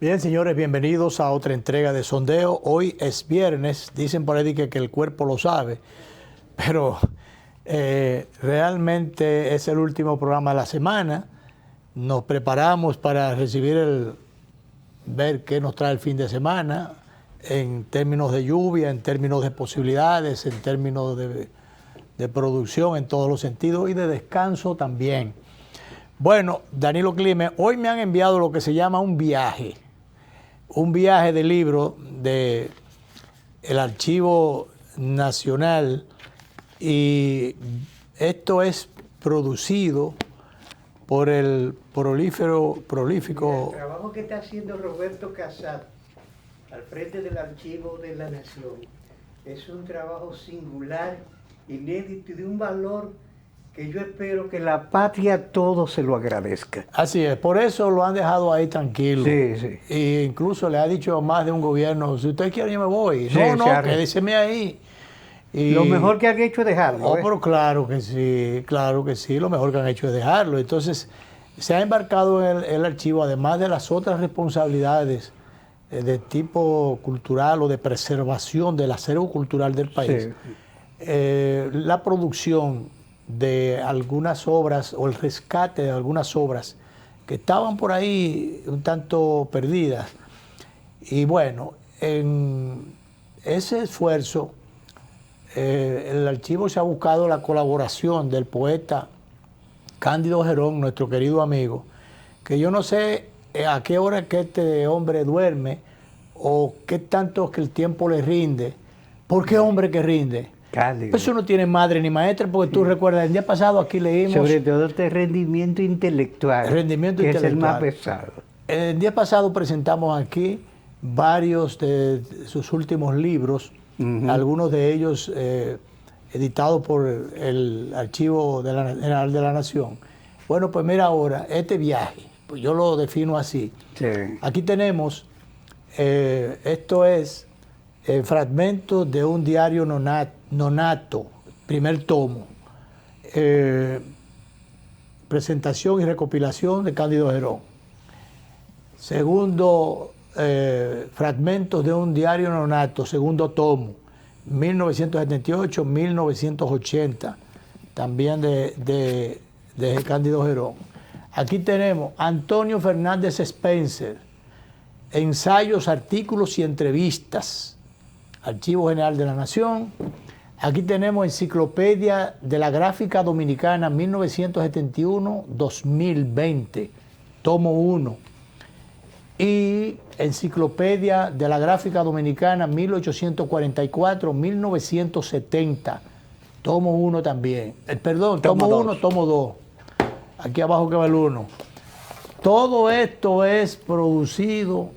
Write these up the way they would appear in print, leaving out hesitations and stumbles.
Bien, señores, bienvenidos a otra entrega de Sondeo. Hoy es viernes, dicen por ahí que el cuerpo lo sabe, pero realmente es el último programa de la semana. Nos preparamos para ver qué nos trae el fin de semana, en términos de lluvia, en términos de posibilidades, en términos de producción en todos los sentidos y de descanso también. Bueno, Danilo Climent, hoy me han enviado lo que se llama un viaje de libro del Archivo Nacional, y esto es producido por el prolífico... El trabajo que está haciendo Roberto Casat al frente del Archivo de la Nación es un trabajo singular, inédito y de un valor que yo espero que la patria todo se lo agradezca. Así es, por eso lo han dejado ahí tranquilo. Sí, sí. E incluso le ha dicho a más de un gobierno, si usted quiere yo me voy. Sí, No, quédeseme ahí. Y, lo mejor que han hecho es dejarlo. Oh, pero claro que sí, lo mejor que han hecho es dejarlo. Entonces, se ha embarcado en el archivo, además de las otras responsabilidades de tipo cultural o de preservación del acervo cultural del país, la producción de algunas obras o el rescate de algunas obras que estaban por ahí un tanto perdidas. Y bueno, en ese esfuerzo, el archivo se ha buscado la colaboración del poeta Cándido Gerón, nuestro querido amigo, que yo no sé a qué hora que este hombre duerme o qué tanto que el tiempo le rinde. ¿Por qué hombre que rinde? Pues eso no tiene madre ni maestra, porque tú recuerdas, el día pasado aquí leímos... Sobre todo este rendimiento intelectual, que es el más pesado. El día pasado presentamos aquí varios de sus últimos libros, algunos de ellos editados por el Archivo General de la Nación. Bueno, pues mira ahora, este viaje, pues yo lo defino así. Sí. Aquí tenemos, esto es fragmentos de un diario nonato, primer tomo, presentación y recopilación de Cándido Gerón. Segundo, fragmentos de un diario nonato, segundo tomo, 1978-1980, también de Cándido Gerón. Aquí tenemos Antonio Fernández Spencer, ensayos, artículos y entrevistas, Archivo General de la Nación. Aquí tenemos Enciclopedia de la Gráfica Dominicana 1971-2020, tomo 1. Y Enciclopedia de la Gráfica Dominicana 1844-1970, tomo 1 también. Tomo 1, tomo 2. Aquí abajo que va el 1. Todo esto es producido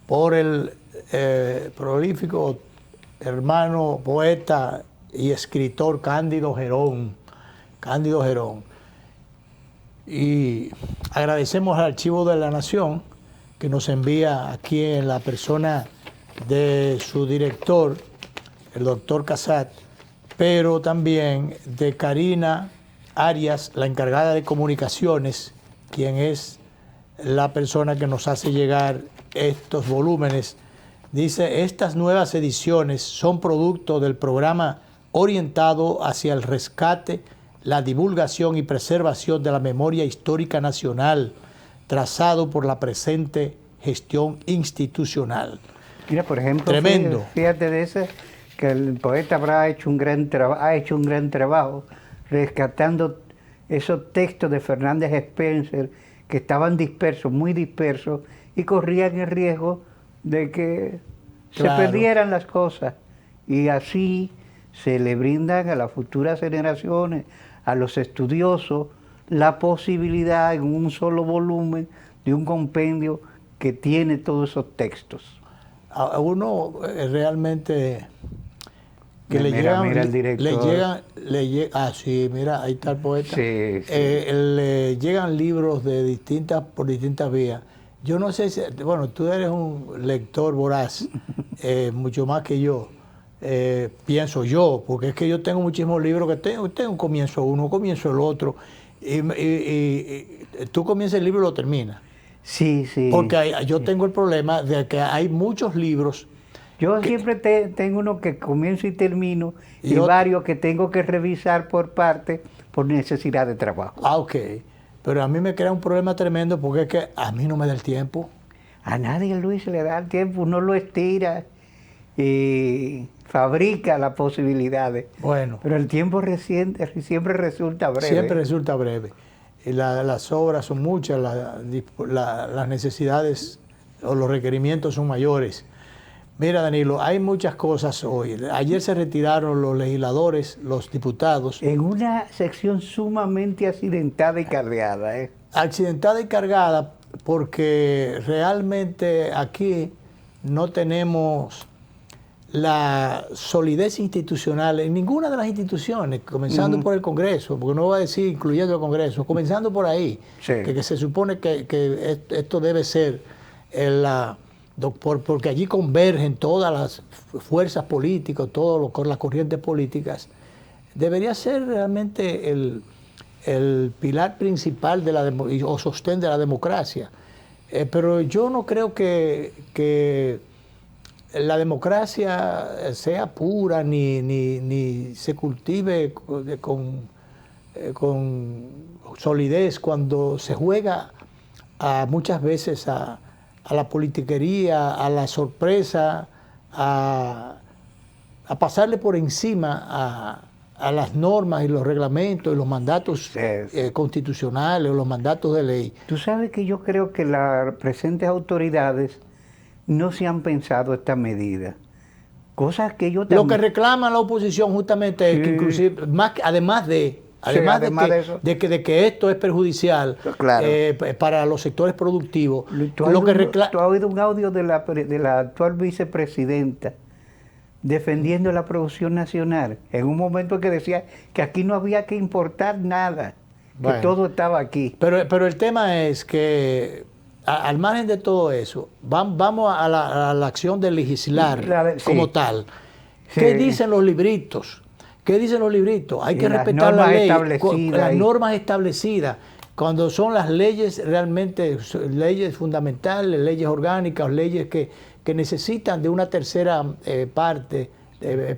por el prolífico hermano poeta y escritor Cándido Gerón. Y agradecemos al Archivo de la Nación que nos envía aquí en la persona de su director, el doctor Casat, pero también de Karina Arias, la encargada de comunicaciones, quien es la persona que nos hace llegar estos volúmenes. Dice, estas nuevas ediciones son producto del programa orientado hacia el rescate, la divulgación y preservación de la memoria histórica nacional, trazado por la presente gestión institucional. Mira, por ejemplo, tremendo. Fíjate de ese, que el poeta ha hecho un gran trabajo rescatando esos textos de Fernández Spencer que estaban dispersos, muy dispersos, y corrían el riesgo de que se perdieran las cosas. Y así se le brindan a las futuras generaciones, a los estudiosos, la posibilidad en un solo volumen de un compendio que tiene todos esos textos. A uno realmente que mira el director. Sí, mira, ahí está el poeta. Sí, sí. Le llegan libros por distintas vías. Yo no sé si, bueno, tú eres un lector voraz, mucho más que yo, pienso yo, porque es que yo tengo muchísimos libros que tengo comienzo uno, comienzo el otro, y tú comienzas el libro y lo terminas. Sí, sí. Porque yo tengo el problema de que hay muchos libros. Yo siempre tengo uno que comienzo y termino y otro, varios que tengo que revisar por parte por necesidad de trabajo. Ok, pero a mí me crea un problema tremendo porque es que a mí no me da el tiempo. A nadie, Luis, le da el tiempo, uno lo estira y fabrica las posibilidades. Bueno. Pero el tiempo siempre resulta breve. Siempre resulta breve. Y las obras son muchas, las necesidades o los requerimientos son mayores. Mira, Danilo, hay muchas cosas hoy. Ayer se retiraron los legisladores, los diputados. En una sección sumamente accidentada y cargada. Accidentada y cargada porque realmente aquí no tenemos la solidez institucional en ninguna de las instituciones, comenzando por el Congreso, porque no voy a decir incluyendo el Congreso, comenzando por ahí, sí. que se supone que esto debe ser porque allí convergen todas las fuerzas políticas, las corrientes políticas, debería ser realmente el pilar principal o sostén de la democracia. Pero yo no creo que la democracia sea pura ni se cultive con solidez cuando se juega muchas veces a la politiquería, a la sorpresa, a pasarle por encima a las normas y los reglamentos y los mandatos constitucionales o los mandatos de ley. Tú sabes que yo creo que las presentes autoridades no se han pensado esta medida. Cosas que yo también... Lo que reclama la oposición justamente es que inclusive, además de que esto es perjudicial claro. Para los sectores productivos. ¿Tú has oído un audio de la actual vicepresidenta defendiendo la producción nacional? En un momento que decía que aquí no había que importar nada, que todo estaba aquí. Pero el tema es que al margen de todo eso, vamos a la acción de legislar como tal. ¿Qué dicen los libritos? ¿Qué dicen los libritos? Hay que respetar la ley, las normas establecidas. Cuando son las leyes realmente, leyes fundamentales, leyes orgánicas, leyes que necesitan de una tercera parte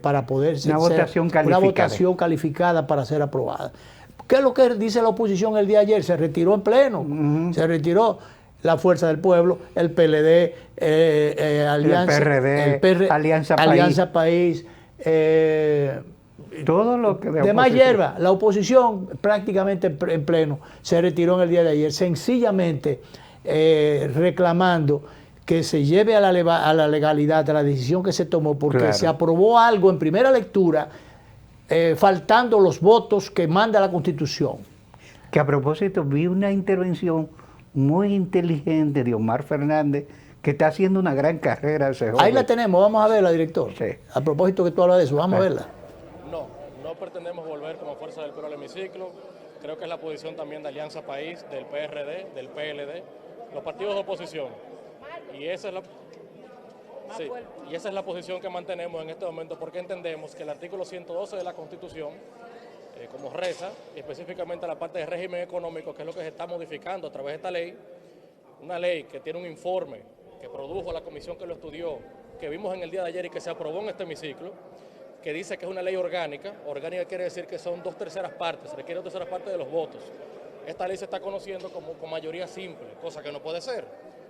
para poder ser una votación calificada para ser aprobada. ¿Qué es lo que dice la oposición el día de ayer? Se retiró en pleno, se retiró. La Fuerza del Pueblo, el PLD, Alianza, el PRD, Alianza País, todo lo que de más hierba. La oposición prácticamente en pleno se retiró en el día de ayer, sencillamente reclamando que se lleve a la legalidad a la decisión que se tomó, porque se aprobó algo en primera lectura, faltando los votos que manda la Constitución. Que a propósito, vi una intervención muy inteligente de Omar Fernández, que está haciendo una gran carrera ese joven. Ahí la tenemos, vamos a verla, director. Sí. A propósito que tú hablas de eso, vamos a verla. No pretendemos volver como Fuerza del Pueblo al hemiciclo. Creo que es la posición también de Alianza País, del PRD, del PLD, los partidos de oposición. Y esa es la posición que mantenemos en este momento, porque entendemos que el artículo 112 de la Constitución, como reza, específicamente la parte de régimen económico, que es lo que se está modificando a través de esta ley, una ley que tiene un informe que produjo la comisión que lo estudió, que vimos en el día de ayer y que se aprobó en este hemiciclo, que dice que es una ley orgánica. Orgánica quiere decir que son 2/3 partes, requiere 2/3 partes de los votos. Esta ley se está conociendo como con mayoría simple, cosa que no puede ser.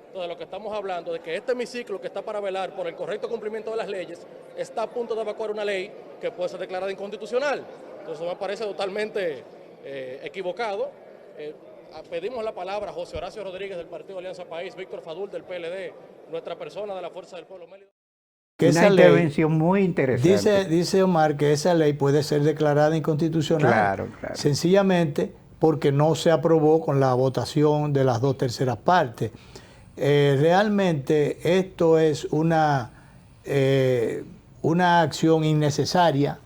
Entonces, lo que estamos hablando es que este hemiciclo, que está para velar por el correcto cumplimiento de las leyes, está a punto de evacuar una ley que puede ser declarada inconstitucional. Entonces, me parece totalmente equivocado. Pedimos la palabra a José Horacio Rodríguez del Partido Alianza País, Víctor Fadul del PLD, nuestra persona de la Fuerza del Pueblo. Una intervención muy interesante. Dice Omar que esa ley puede ser declarada inconstitucional. Claro. Sencillamente porque no se aprobó con la votación de las 2/3 partes. Realmente esto es una acción innecesaria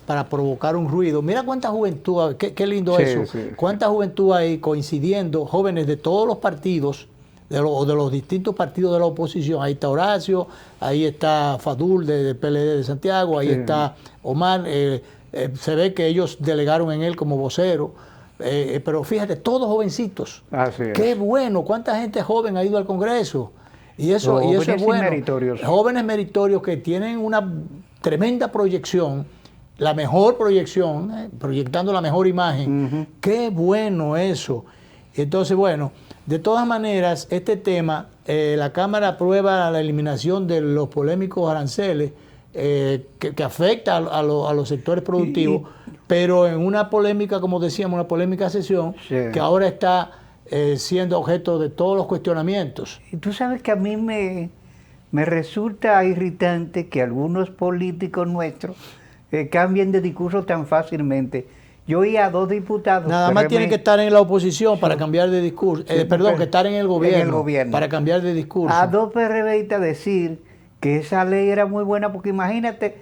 para provocar un ruido. Mira cuánta juventud, qué lindo eso. Sí. Cuánta juventud hay coincidiendo, jóvenes de todos los partidos, de los distintos partidos de la oposición. Ahí está Horacio, ahí está Fadul del PLD de Santiago, ahí está Omar. Se ve que ellos delegaron en él como vocero. pero fíjate, todos jovencitos. Así es. Qué bueno, cuánta gente joven ha ido al Congreso. Y eso es Jóvenes bueno. meritorios. Jóvenes meritorios que tienen una tremenda proyección, la mejor proyección, proyectando la mejor imagen. Qué bueno eso. Entonces, bueno, de todas maneras, este tema, la Cámara aprueba la eliminación de los polémicos aranceles que afecta a los sectores productivos, pero en una polémica, como decíamos, una polémica sesión que ahora está siendo objeto de todos los cuestionamientos. Y tú sabes que a mí me resulta irritante que algunos políticos nuestros cambien de discurso tan fácilmente. Yo oí a 2 diputados. Nada más tienen que estar en la oposición para cambiar de discurso. Perdón, que estar en el gobierno para cambiar de discurso. A 2 PRVistas decir que esa ley era muy buena, porque imagínate,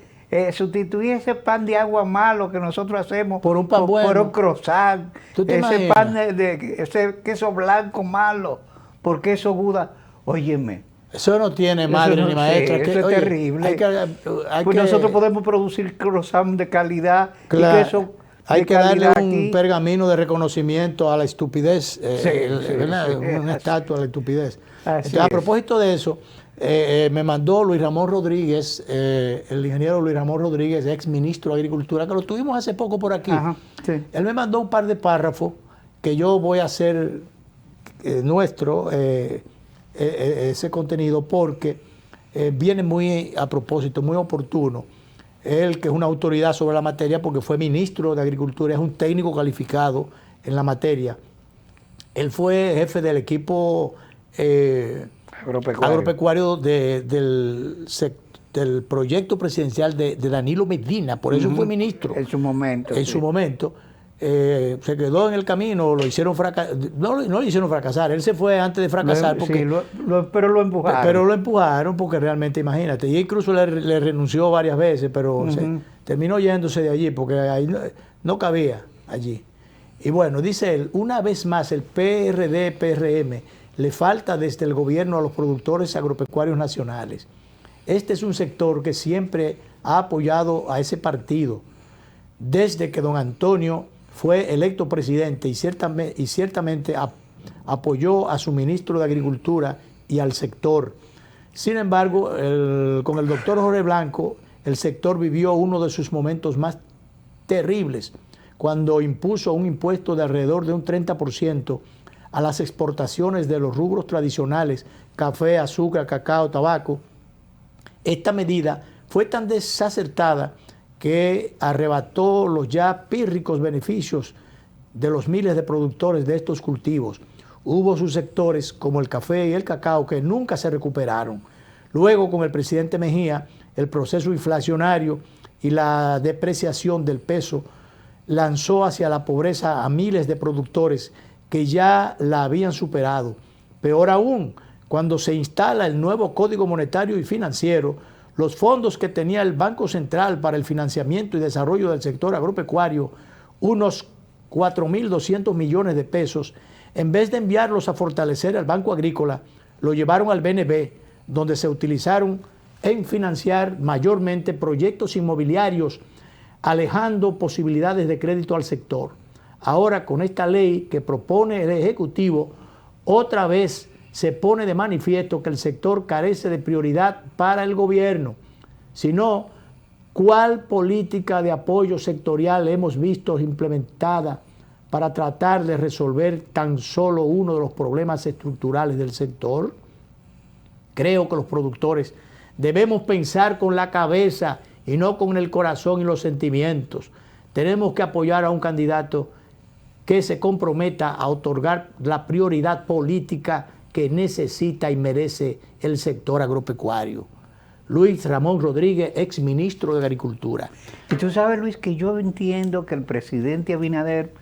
sustituir ese pan de agua malo que nosotros hacemos por un pan bueno, por un croissant, ese imaginas? Pan ese queso blanco malo, por queso Gouda. Óyeme. Eso no tiene madre ni maestra. Eso es terrible. Pues nosotros podemos producir croissant de calidad, claro, y queso. Hay que darle un pergamino de reconocimiento a la estupidez, una estatua a la estupidez. Entonces, a propósito de eso, me mandó Luis Ramón Rodríguez, el ingeniero Luis Ramón Rodríguez, ex ministro de Agricultura, que lo tuvimos hace poco por aquí. Él me mandó un par de párrafos que yo voy a hacer nuestro, ese contenido, porque viene muy a propósito, muy oportuno. Él, que es una autoridad sobre la materia porque fue ministro de Agricultura, es un técnico calificado en la materia. Él fue jefe del equipo agropecuario del proyecto presidencial de Danilo Medina, por eso fue ministro. En su momento. En su momento. Se quedó en el camino, lo hicieron fracasar. No lo hicieron fracasar, él se fue antes de fracasar. Porque, pero lo empujaron. Pero lo empujaron porque realmente, imagínate, y incluso le renunció varias veces, pero terminó yéndose de allí porque ahí no cabía allí. Y bueno, dice él, una vez más el PRD-PRM le falta desde el gobierno a los productores agropecuarios nacionales. Este es un sector que siempre ha apoyado a ese partido desde que don Antonio fue electo presidente y ciertamente apoyó a su ministro de Agricultura y al sector. Sin embargo, con el doctor Jorge Blanco, el sector vivió uno de sus momentos más terribles, cuando impuso un impuesto de alrededor de un 30% a las exportaciones de los rubros tradicionales, café, azúcar, cacao, tabaco. Esta medida fue tan desacertada que arrebató los ya pírricos beneficios de los miles de productores de estos cultivos. Hubo subsectores como el café y el cacao que nunca se recuperaron. Luego, con el presidente Mejía, el proceso inflacionario y la depreciación del peso lanzó hacia la pobreza a miles de productores que ya la habían superado. Peor aún, cuando se instala el nuevo Código Monetario y Financiero, los fondos que tenía el Banco Central para el financiamiento y desarrollo del sector agropecuario, unos 4.200 millones de pesos, en vez de enviarlos a fortalecer al Banco Agrícola, lo llevaron al BNB, donde se utilizaron en financiar mayormente proyectos inmobiliarios, alejando posibilidades de crédito al sector. Ahora, con esta ley que propone el Ejecutivo, otra vez se pone de manifiesto que el sector carece de prioridad para el gobierno. Si no, ¿cuál política de apoyo sectorial hemos visto implementada para tratar de resolver tan solo uno de los problemas estructurales del sector? Creo que los productores debemos pensar con la cabeza y no con el corazón y los sentimientos. Tenemos que apoyar a un candidato que se comprometa a otorgar la prioridad política que necesita y merece el sector agropecuario. Luis Ramón Rodríguez, ex ministro de Agricultura. Y tú sabes, Luis, que yo entiendo que el presidente Abinader,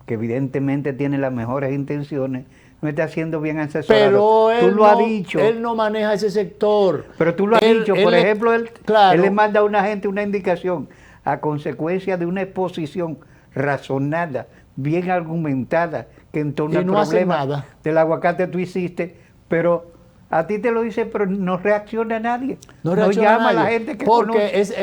que evidentemente tiene las mejores intenciones, no está siendo bien asesorado. Pero él tú lo has dicho. Él no maneja ese sector. Pero tú lo has dicho. Por ejemplo, él le manda a una gente una indicación a consecuencia de una exposición razonada, bien argumentada, que en torno al problema del aguacate tú hiciste, pero A ti te lo dice, pero no reacciona nadie. No reacciona llama nadie, a la gente que porque conoce. es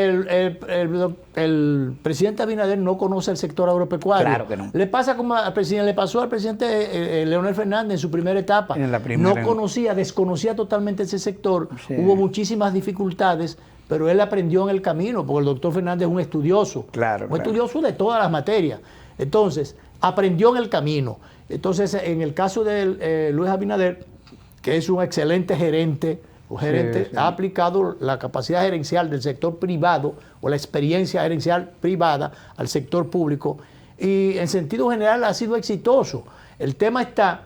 el presidente Abinader no conoce el sector agropecuario. Claro que no. Le pasa como al presidente, le pasó al presidente Leonel Fernández en su primera etapa. En la primera. No conocía, desconocía totalmente ese sector. Sí. Hubo muchísimas dificultades, pero él aprendió en el camino, porque el doctor Fernández es un estudioso. Claro, Un estudioso de todas las materias. Entonces, aprendió en el camino. Entonces, en el caso de Luis Abinader, que es un excelente gerente, ha aplicado la capacidad gerencial del sector privado o la experiencia gerencial privada al sector público y en sentido general ha sido exitoso. El tema está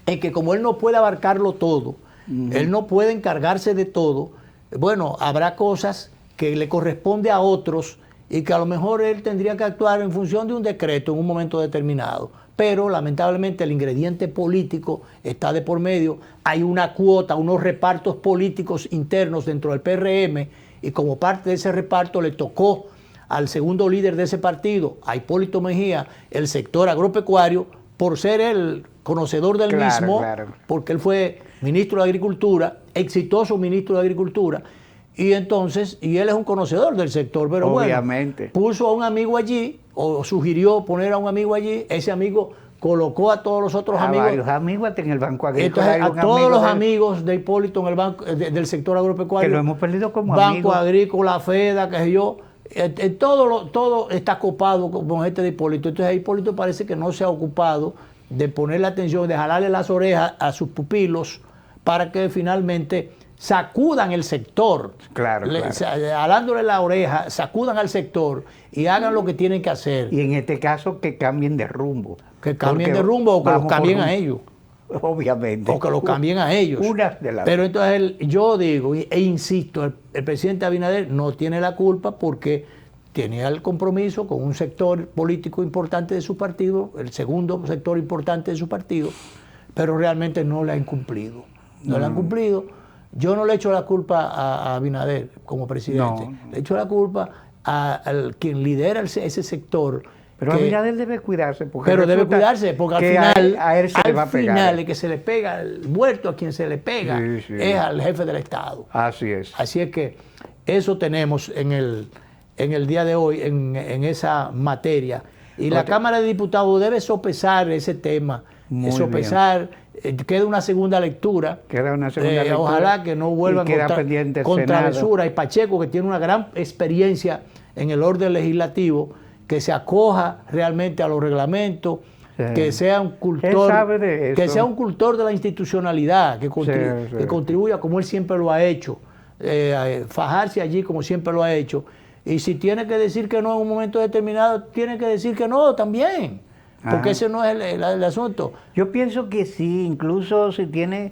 en que como él no puede abarcarlo todo, él no puede encargarse de todo, bueno, habrá cosas que le corresponde a otros y que a lo mejor él tendría que actuar en función de un decreto en un momento determinado. Pero lamentablemente el ingrediente político está de por medio, hay una cuota, unos repartos políticos internos dentro del PRM y como parte de ese reparto le tocó al segundo líder de ese partido, a Hipólito Mejía, el sector agropecuario, por ser el conocedor del mismo, porque él fue ministro de Agricultura, exitoso ministro de Agricultura, y entonces, y él es un conocedor del sector, pero obviamente, bueno, puso a un amigo allí, o sugirió poner a un amigo allí, ese amigo colocó a todos los otros amigos. Varios amigos hasta en el Banco Agrícola. Entonces, a todos los amigos de Hipólito en el banco del sector agropecuario. Que lo hemos perdido como Banco amigos. Agrícola, FEDA, qué sé yo. Todo está copado con gente de Hipólito. Entonces a Hipólito parece que no se ha ocupado de ponerle atención, de jalarle las orejas a sus pupilos para que finalmente sacudan el sector, jalándole la oreja, sacudan al sector y hagan lo que tienen que hacer. Y en este caso que cambien de rumbo. Que cambien de rumbo o que los cambien a ellos. Obviamente. O que los cambien a ellos. Pero entonces yo digo e insisto, el presidente Abinader no tiene la culpa porque tenía el compromiso con un sector político importante de su partido, el segundo sector importante de su partido, pero realmente no le han cumplido. No le han cumplido. Yo no le echo la culpa a Abinader como presidente, le echo la culpa a quien lidera ese sector. Pero Abinader debe cuidarse. Porque al final, a él se le va a pegar. Al final, el que se le pega, el muerto a quien se le pega, es al jefe del Estado. Así es. Así es que eso tenemos en el día de hoy, en esa materia. Y la Cámara de Diputados debe sopesar ese tema, queda una segunda lectura. Ojalá que no vuelvan con travesura. Y Pacheco, que tiene una gran experiencia en el orden legislativo, que se acoja realmente a los reglamentos, que sea un cultor, de la institucionalidad, que contribuya como él siempre lo ha hecho, fajarse allí como siempre lo ha hecho. Y si tiene que decir que no en un momento determinado, tiene que decir que no también. Porque ese no es el asunto. Yo pienso que sí, incluso si tiene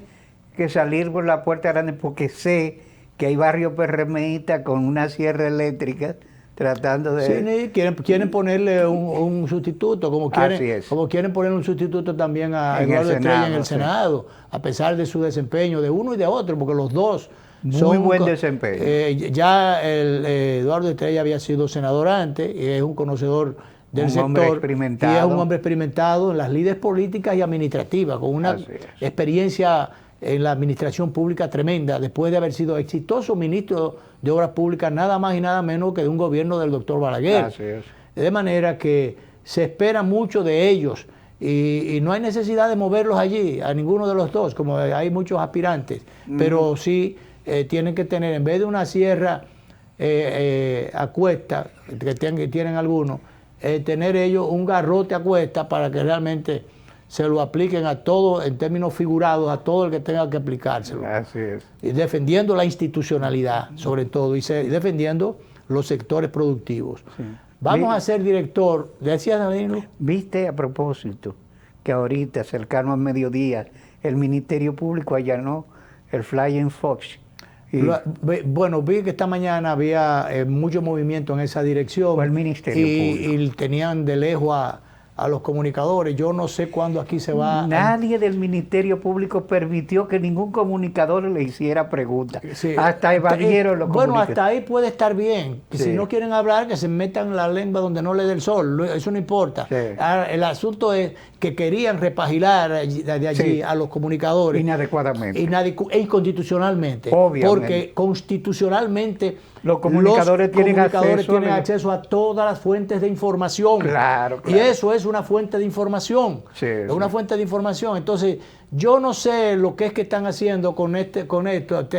que salir por la puerta grande, porque sé que hay barrios PRMistas con una sierra eléctrica tratando de... Sí, quieren ponerle un sustituto, como quieren poner un sustituto también a Eduardo Estrella en el Senado, a pesar de su desempeño de uno y de otro, porque los dos muy buen desempeño. Ya Eduardo Estrella había sido senador antes y es un conocedor del sector, y es un hombre experimentado en las lides políticas y administrativas, con una experiencia en la administración pública tremenda, después de haber sido exitoso ministro de Obras Públicas, nada más y nada menos que de un gobierno del doctor Balaguer. Así es. De manera que se espera mucho de ellos y no hay necesidad de moverlos allí, a ninguno de los dos, como hay muchos aspirantes, pero sí tienen que tener, en vez de una sierra a cuesta, que tienen algunos, tener ellos un garrote a cuesta para que realmente se lo apliquen a todo, en términos figurados, a todo el que tenga que aplicárselo. Así es. Y defendiendo la institucionalidad, sobre todo, y defendiendo los sectores productivos. Sí. Vamos a ser director, ¿decías, Danilo? Viste, a propósito, que ahorita, cercano al mediodía, el Ministerio Público allanó el Flying Fox. Bueno, vi que esta mañana había mucho movimiento en esa dirección. Fue el Ministerio Público. Y tenían de lejos a los comunicadores. Yo no sé cuándo aquí se va... Nadie del Ministerio Público permitió que ningún comunicador le hiciera preguntas. Sí. Hasta evadieron los Bueno, comunicadores. hasta ahí puede estar bien. Sí. Si no quieren hablar, que se metan la lengua donde no le dé el sol. Eso no importa. Sí. Ahora, el asunto es que querían repagilar de allí Sí. a los comunicadores. Inadecuadamente. E inconstitucionalmente. Obviamente. Porque constitucionalmente Los comunicadores tienen acceso a todas las fuentes de información. Claro, Y eso es una fuente de información. Sí, es una fuente de información. Entonces, yo no sé lo que es que están haciendo con esto.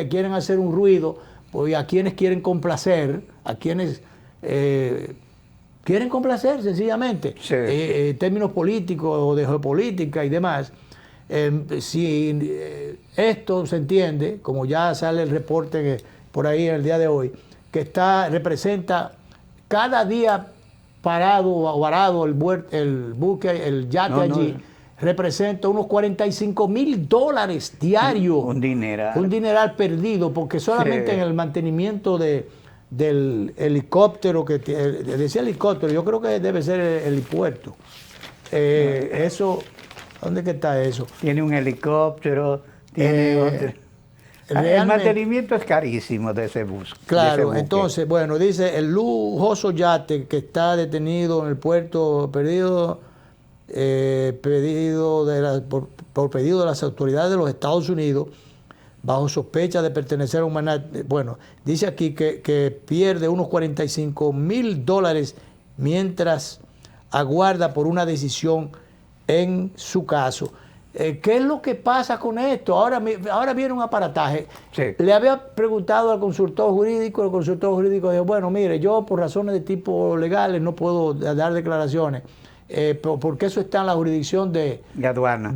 Quieren hacer un ruido, pues, a quienes quieren complacer, a quienes quieren complacer sencillamente, Sí. en términos políticos o de geopolítica y demás. Si esto se entiende, como ya sale el reporte por ahí en el día de hoy, que representa cada día parado o varado el buque, el yate allí, representa unos $45,000 diarios. Un dineral. Un dineral perdido, porque solamente Sí. en el mantenimiento del helicóptero, decía helicóptero, yo creo que debe ser el helipuerto. Eso, ¿dónde que está eso? Tiene un helicóptero, tiene otro. El Realmente, mantenimiento es carísimo de ese bus. de ese claro, buque. entonces, bueno, dice, el lujoso yate que está detenido en el puerto, por pedido de las autoridades de los Estados Unidos, bajo sospecha de pertenecer a un magnate. Bueno, dice aquí que pierde unos $45,000 mientras aguarda por una decisión en su caso. ¿Qué es lo que pasa con esto? Ahora viene un aparataje. Sí. Le había preguntado al consultor jurídico, el consultor jurídico dijo, bueno, mire, yo por razones de tipo legales no puedo dar declaraciones, porque eso está en la jurisdicción de aduana,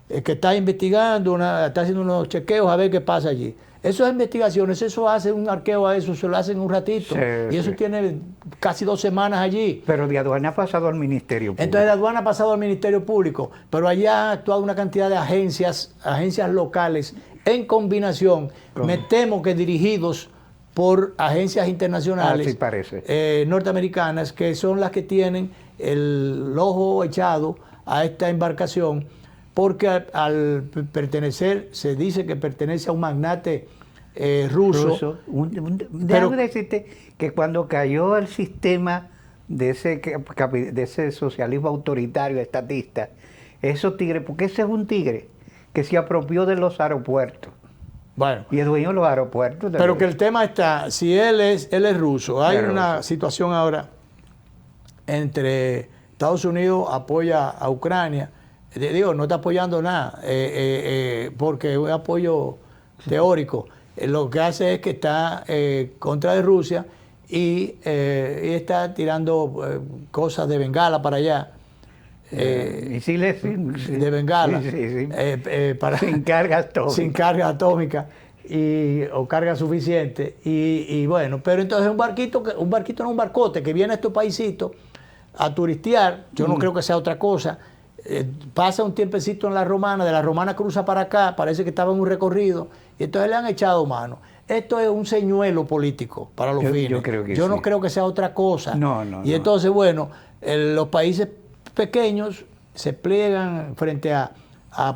que está investigando, está haciendo unos chequeos a ver qué pasa allí. Esas investigaciones, eso hace un arqueo a eso, se lo hacen un ratito. Sí, y eso sí. tiene casi 2 semanas allí. Pero de aduana ha pasado al Ministerio Público. Entonces la aduana ha pasado al Ministerio Público, pero allá ha actuado una cantidad de agencias locales en combinación, me temo que dirigidos por agencias internacionales, Así parece. norteamericanas, que son las que tienen el ojo echado a esta embarcación, porque al pertenecer, se dice que pertenece a un magnate ruso. Déjame decirte que cuando cayó el sistema de ese socialismo autoritario estatista, esos tigres, porque ese es un tigre que se apropió de los aeropuertos. Bueno, Y es dueño de los aeropuertos. pero que el tema está, si él es ruso, hay una situación ahora entre Estados Unidos apoya a Ucrania, digo, no está apoyando nada, porque es un apoyo teórico. Lo que hace es que está contra de Rusia y está tirando cosas de bengala para allá. Misiles de bengala, sin carga atómica. Sin carga atómica o carga suficiente. Y bueno, pero entonces un barquito no un barcote que viene a estos paisitos a turistear, yo no creo que sea otra cosa. Pasa un tiempecito en la Romana, de la Romana cruza para acá, parece que estaba en un recorrido, y entonces le han echado mano. Esto es un señuelo político para los fines. Yo no creo que sea otra cosa. Y entonces, bueno, los países pequeños se pliegan frente a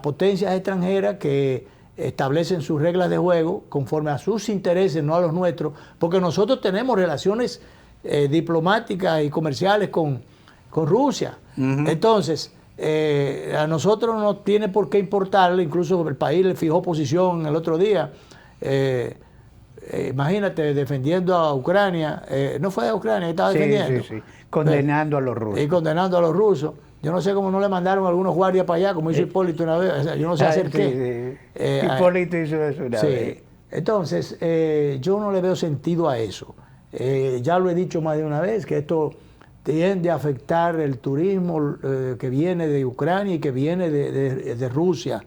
potencias extranjeras que establecen sus reglas de juego conforme a sus intereses, no a los nuestros, porque nosotros tenemos relaciones diplomáticas y comerciales con Rusia. Entonces, a nosotros no tiene por qué importarle, incluso el país le fijó posición el otro día, imagínate, defendiendo a Ucrania, no fue a Ucrania, estaba defendiendo. Sí. Condenando a los rusos. Y condenando a los rusos. Yo no sé cómo no le mandaron algunos guardias para allá, como hizo Hipólito una vez, o sea, yo no sé hacer qué. Hipólito hizo eso una vez. Entonces, yo no le veo sentido a eso. Ya lo he dicho más de una vez, que esto tiende a afectar el turismo que viene de Ucrania y que viene de Rusia,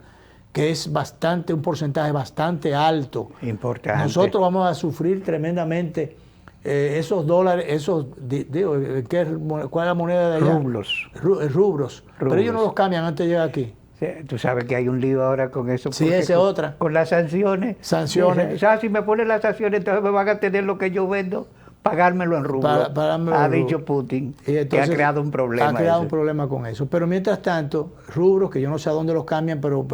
que es un porcentaje bastante alto. Importante. Nosotros vamos a sufrir tremendamente esos dólares, ¿cuál es la moneda de allá? Rublos. Pero ellos no los cambian antes de llegar aquí. Sí, tú sabes que hay un lío ahora con eso. Sí, esa es otra. Con las sanciones. Sanciones. Si me ponen las sanciones, entonces me van a tener lo que yo vendo pagármelo en rublo, ha dicho Putin, que ha creado un problema. Ha creado un problema con eso. Pero mientras tanto, rubros que yo no sé a dónde los cambian, pero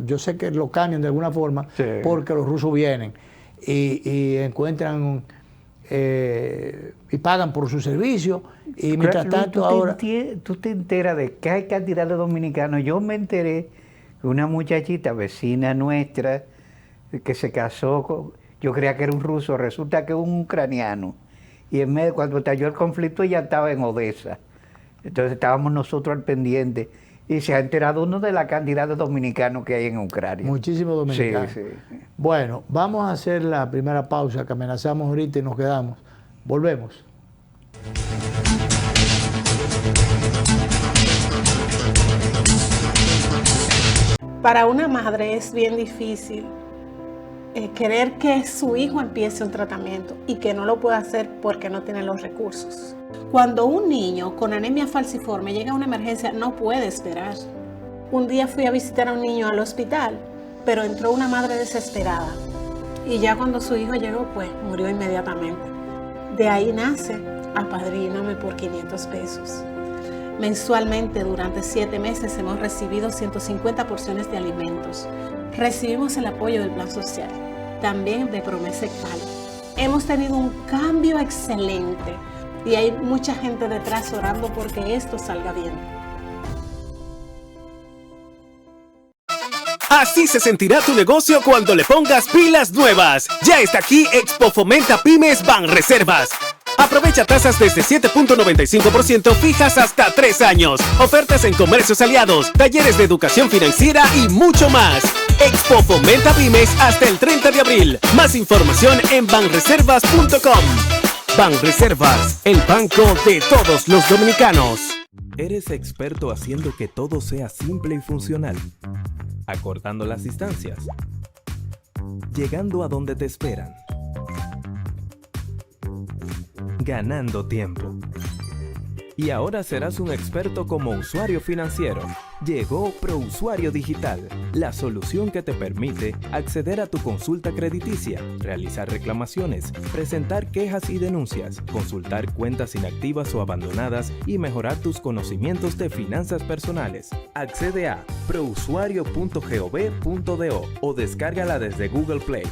yo sé que los cambian de alguna forma, sí, porque los rusos vienen y encuentran y pagan por su servicio. Y mientras tanto tú te enteras de que hay cantidad de dominicanos. Yo me enteré de una muchachita vecina nuestra que se casó yo creía que era un ruso, resulta que es un ucraniano. Y en medio, cuando estalló el conflicto, ella estaba en Odessa. Entonces estábamos nosotros al pendiente. Y se ha enterado uno de la cantidad de dominicanos que hay en Ucrania. Muchísimos dominicanos. Sí. Bueno, vamos a hacer la primera pausa que amenazamos ahorita y nos quedamos. Volvemos. Para una madre es bien difícil querer que su hijo empiece un tratamiento y que no lo pueda hacer porque no tiene los recursos. Cuando un niño con anemia falciforme llega a una emergencia, no puede esperar. Un día fui a visitar a un niño al hospital, pero entró una madre desesperada. Y ya cuando su hijo llegó, pues murió inmediatamente. De ahí nace Apadríname por 500 pesos. Mensualmente, durante 7 meses, hemos recibido 150 porciones de alimentos. Recibimos el apoyo del Plan Social, también de Promesa Ecval. Hemos tenido un cambio excelente y hay mucha gente detrás orando porque esto salga bien. Así se sentirá tu negocio cuando le pongas pilas nuevas. Ya está aquí Expo Fomenta Pymes Banreservas. Aprovecha tasas desde 7.95% fijas hasta 3 años. Ofertas en comercios aliados, talleres de educación financiera y mucho más. Expo Fomenta Pymes hasta el 30 de abril. Más información en banreservas.com. Banreservas, el banco de todos los dominicanos. ¿Eres experto haciendo que todo sea simple y funcional? Acortando las distancias. Llegando a donde te esperan. Ganando tiempo. Y ahora serás un experto como usuario financiero. Llegó ProUsuario Digital, la solución que te permite acceder a tu consulta crediticia, realizar reclamaciones, presentar quejas y denuncias, consultar cuentas inactivas o abandonadas y mejorar tus conocimientos de finanzas personales. Accede a prousuario.gov.do o descárgala desde Google Play.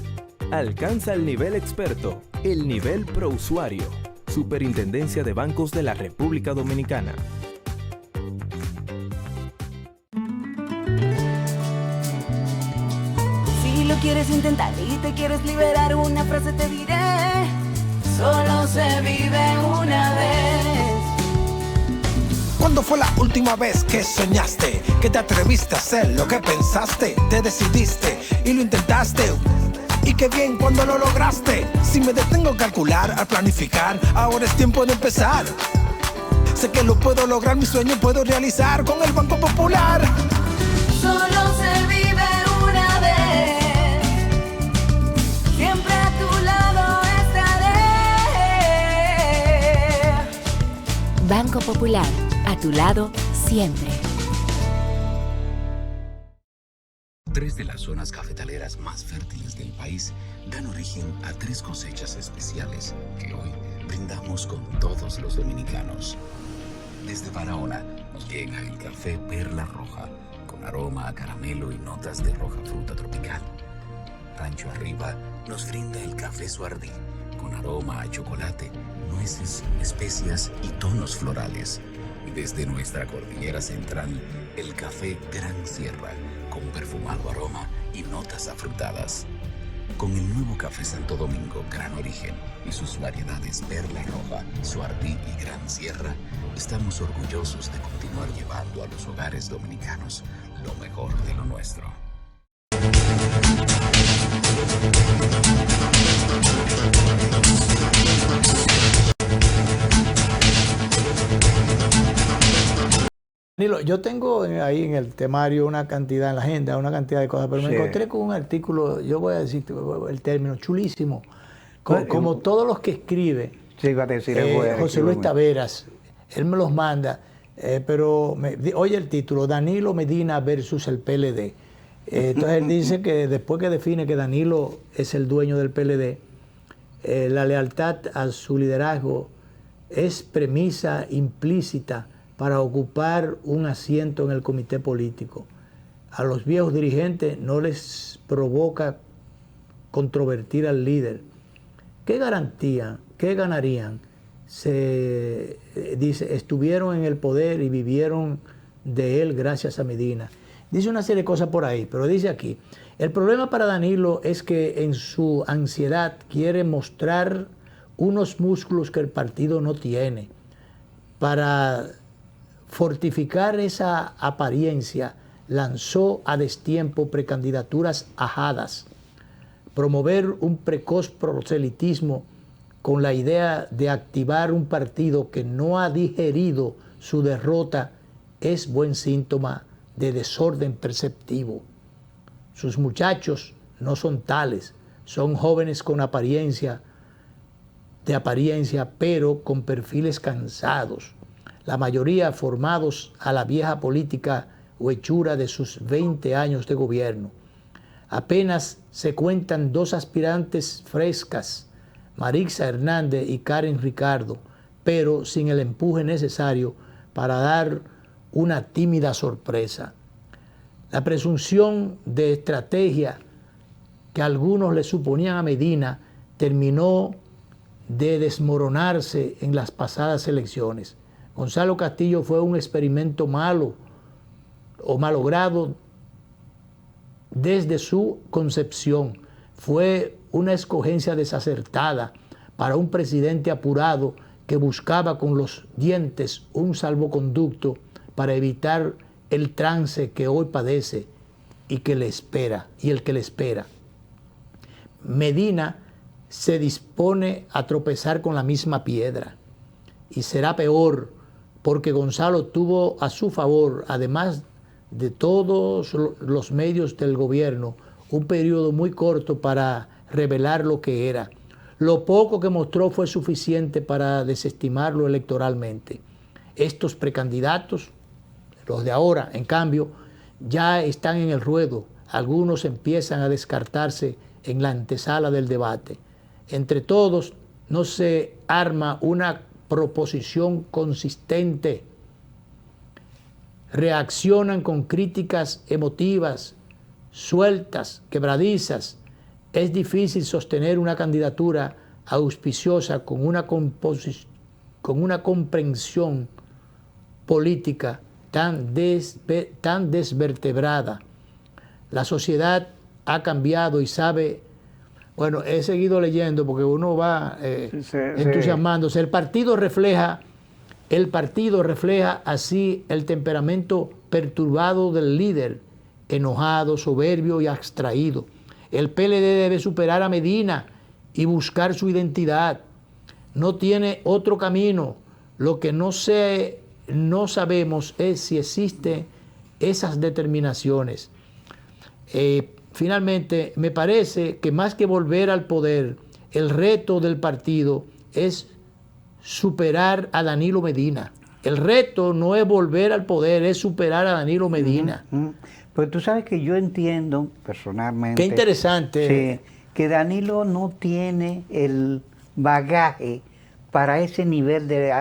Alcanza el nivel experto, el nivel ProUsuario. Superintendencia de Bancos de la República Dominicana. Si lo quieres intentar y te quieres liberar, una frase te diré: solo se vive una vez. ¿Cuándo fue la última vez que soñaste? Que te atreviste a hacer lo que pensaste, te decidiste y lo intentaste. Y qué bien cuando lo lograste. Si me detengo a calcular, a planificar, ahora es tiempo de empezar. Sé que lo puedo lograr, mi sueño puedo realizar con el Banco Popular. Solo se vive una vez. Siempre a tu lado estaré. Banco Popular, a tu lado siempre. 3 de las zonas cafetaleras más fértiles del país dan origen a 3 cosechas especiales que hoy brindamos con todos los dominicanos. Desde Barahona nos llega el café Perla Roja, con aroma a caramelo y notas de roja fruta tropical. Rancho Arriba nos brinda el café Suardí, con aroma a chocolate, nueces, especias y tonos florales. Y desde nuestra cordillera central, el café Gran Sierra, con perfumado aroma y notas afrutadas. Con el nuevo café Santo Domingo Gran Origen y sus variedades Perla Roja, Suardí y Gran Sierra, estamos orgullosos de continuar llevando a los hogares dominicanos lo mejor de lo nuestro. Danilo, yo tengo ahí en el temario una cantidad, en la agenda, una cantidad de cosas, pero me encontré con un artículo, yo voy a decir el término, chulísimo, como todos los que escribe José Luis Taveras, él me los manda, pero oye el título, Danilo Medina versus el PLD. Entonces él dice que después que define que Danilo es el dueño del PLD, la lealtad a su liderazgo es premisa implícita para ocupar un asiento en el comité político. A los viejos dirigentes no les provoca controvertir al líder. ¿Qué garantía, qué ganarían? Dice, estuvieron en el poder y vivieron de él gracias a Medina. Dice una serie de cosas por ahí, pero dice aquí, el problema para Danilo es que en su ansiedad quiere mostrar unos músculos que el partido no tiene. Para fortificar esa apariencia, lanzó a destiempo precandidaturas ajadas, promover un precoz proselitismo con la idea de activar un partido que no ha digerido su derrota es buen síntoma de desorden perceptivo. Sus muchachos no son tales, son jóvenes con apariencia, pero con perfiles cansados, la mayoría formados a la vieja política o hechura de sus 20 años de gobierno. Apenas se cuentan 2 aspirantes frescas, Marixa Hernández y Karen Ricardo, pero sin el empuje necesario para dar una tímida sorpresa. La presunción de estrategia que algunos le suponían a Medina terminó de desmoronarse en las pasadas elecciones. Gonzalo Castillo fue un experimento malo o malogrado desde su concepción. Fue una escogencia desacertada para un presidente apurado que buscaba con los dientes un salvoconducto para evitar el trance que hoy padece y que le espera, y el que le espera. Medina se dispone a tropezar con la misma piedra y será peor porque Gonzalo tuvo a su favor, además de todos los medios del gobierno, un periodo muy corto para revelar lo que era. Lo poco que mostró fue suficiente para desestimarlo electoralmente. Estos precandidatos, los de ahora, en cambio, ya están en el ruedo. Algunos empiezan a descartarse en la antesala del debate. Entre todos no se arma una proposición consistente. Reaccionan con críticas emotivas, sueltas, quebradizas. Es difícil sostener una candidatura auspiciosa con una comprensión política tan desvertebrada. La sociedad ha cambiado y sabe. Bueno, he seguido leyendo porque uno va entusiasmándose. El partido refleja así el temperamento perturbado del líder, enojado, soberbio y abstraído. El PLD debe superar a Medina y buscar su identidad. No tiene otro camino. Lo que no sabemos es si existen esas determinaciones. Finalmente, me parece que más que volver al poder, el reto del partido es superar a Danilo Medina. El reto no es volver al poder, es superar a Danilo Medina. Pues tú sabes que yo entiendo personalmente. Qué interesante. Sí, que Danilo no tiene el bagaje para ese nivel de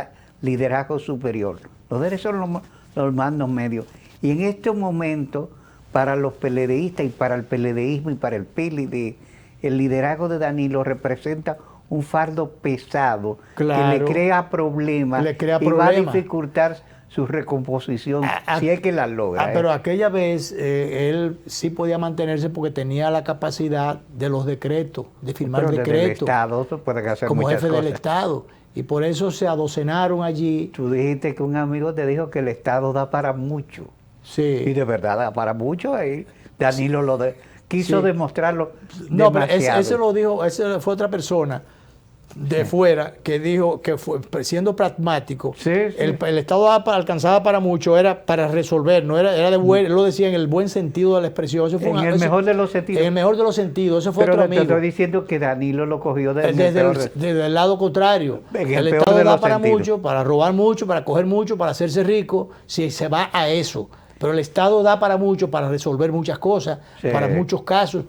liderazgo superior. Los de esos son los mandos medios. Y en estos momentos, para los PLDistas y para el PLDismo y para el PLD, el liderazgo de Danilo representa un fardo pesado, claro, que le crea problemas y va a dificultar su recomposición si es que la logra. Pero aquella vez él sí podía mantenerse porque tenía la capacidad de los decretos, de firmar decretos. Estado, puede hacer como jefe cosas del Estado. Y por eso se adocenaron allí. Tú dijiste que un amigo te dijo que el Estado da para mucho. Sí. Y de verdad da para mucho. Ahí Danilo quiso demostrarlo. No, pero eso lo dijo, ese fue otra persona de fuera que dijo que siendo pragmático, el Estado alcanzaba para mucho, era para resolver, no era de buen, lo decía en el buen sentido de la expresión. Eso fue en el mejor de los sentidos. En el mejor de los sentidos, eso fue pero otro amigo. Pero te estoy diciendo que Danilo lo cogió desde el lado contrario. El Estado da para mucho, para robar mucho, para coger mucho, para hacerse rico, si se va a eso. Pero el Estado da para mucho, para resolver muchas cosas, para muchos casos,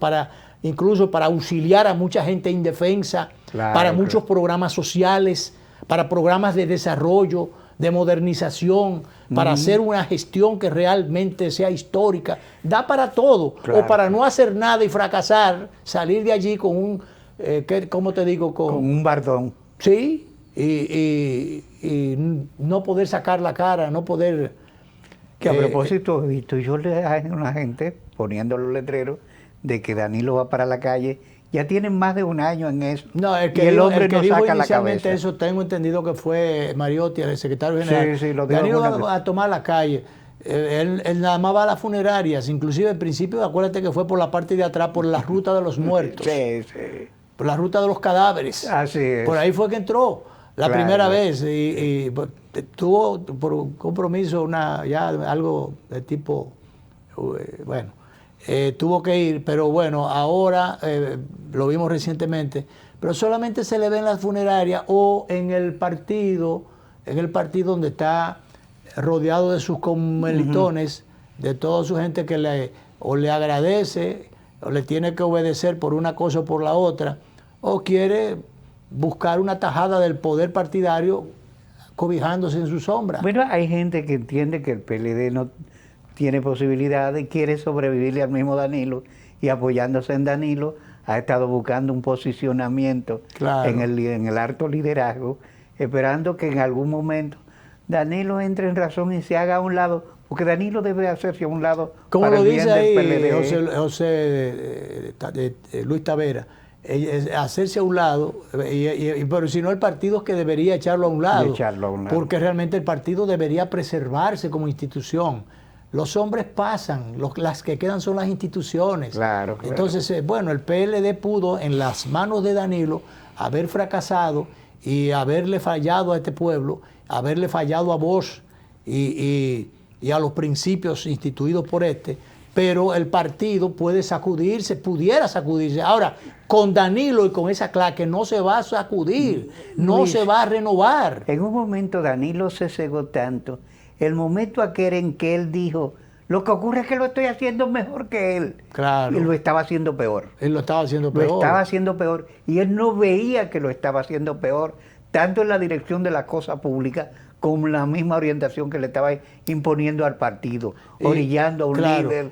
incluso para auxiliar a mucha gente indefensa, para muchos programas sociales, para programas de desarrollo, de modernización, para hacer una gestión que realmente sea histórica. Da para todo. O para no hacer nada y fracasar, salir de allí con un, ¿cómo te digo? Con un bardón. Sí, y no poder sacar la cara, no poder... Que a propósito, he visto yo a una gente poniendo los letreros de que Danilo va para la calle. Ya tienen más de un año en eso. No, el y el hombre que no dijo saca la inicialmente cabeza. eso, tengo entendido que fue Mariotti, el secretario general. Sí, lo dijo. Danilo va a tomar la calle. Él nada más va a las funerarias. Inclusive al principio, acuérdate que fue por la parte de atrás, por la ruta de los muertos. Sí. Por la ruta de los cadáveres. Así es. Por ahí fue que entró la primera vez. Y tuvo por un compromiso ya algo de tipo, bueno, tuvo que ir, pero bueno, ahora lo vimos recientemente, pero solamente se le ve en las funerarias o en el partido donde está rodeado de sus comelitones, de toda su gente que le agradece o le tiene que obedecer por una cosa o por la otra, o quiere buscar una tajada del poder partidario cobijándose en su sombra. Bueno, hay gente que entiende que el PLD no tiene posibilidad y quiere sobrevivirle al mismo Danilo, y apoyándose en Danilo ha estado buscando un posicionamiento en el alto liderazgo, esperando que en algún momento Danilo entre en razón y se haga a un lado, porque Danilo debe hacerse a un lado. Como para lo el bien dice ahí del PLD. Luis Tavera, hacerse a un lado, pero si no, el partido es que debería echarlo a un lado, porque realmente el partido debería preservarse como institución. Los hombres pasan, las que quedan son las instituciones. Claro. Entonces, bueno, el PLD pudo, en las manos de Danilo, haber fracasado y haberle fallado a este pueblo, haberle fallado a Bosch y a los principios instituidos por pero el partido pudiera sacudirse. Ahora, con Danilo y con esa claque no se va a sacudir, no se va a renovar. En un momento Danilo se cegó tanto, el momento aquel en que él dijo, lo que ocurre es que lo estoy haciendo mejor que él. Claro. Y lo estaba haciendo peor. Él lo estaba haciendo peor. Lo estaba haciendo peor. Y él no veía que lo estaba haciendo peor, tanto en la dirección de la cosa pública, como la misma orientación que le estaba imponiendo al partido, orillando a un líder,